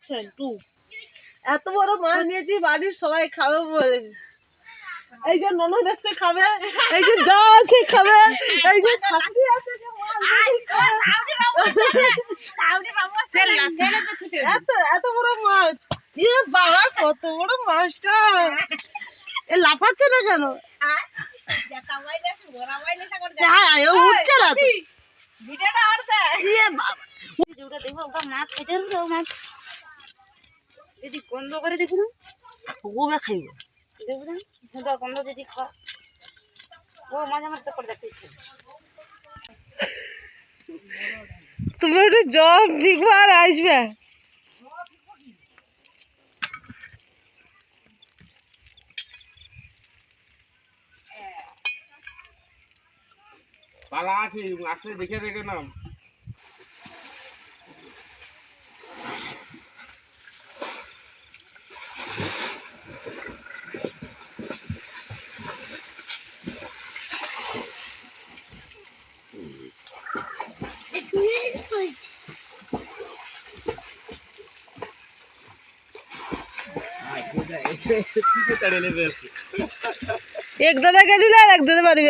Action 2। এত বড় মাছ নিয়েছি বাড়ির সবাই খাবে বলে। এই যে ননদ এসে খাবে, এই যে যা আছে খাবে, এই যে শাশুড়ি আছে যে মাছ খাবে। এত বড় মাছ, ইয়ে বাবা কত বড় মাছটা! এ লাফাচ্ছে না কেন? উঠছে না তো। ইয়ে বাবা, দেখো ওটা মাছ খেতে হবে, মাছ যদি গন্ধ করে দেখুন ওবে খাইব দেখবেন, ওটা গন্ধ যদি খাও ও মাছ আমার তো করে দেখতে ইচ্ছে। তুমি একটু জব ভিগবা আর আসবে। পালা আছে, আসলে দেখে দেখে নাও। एक दादा गाड़ी ला, एक दादा मारी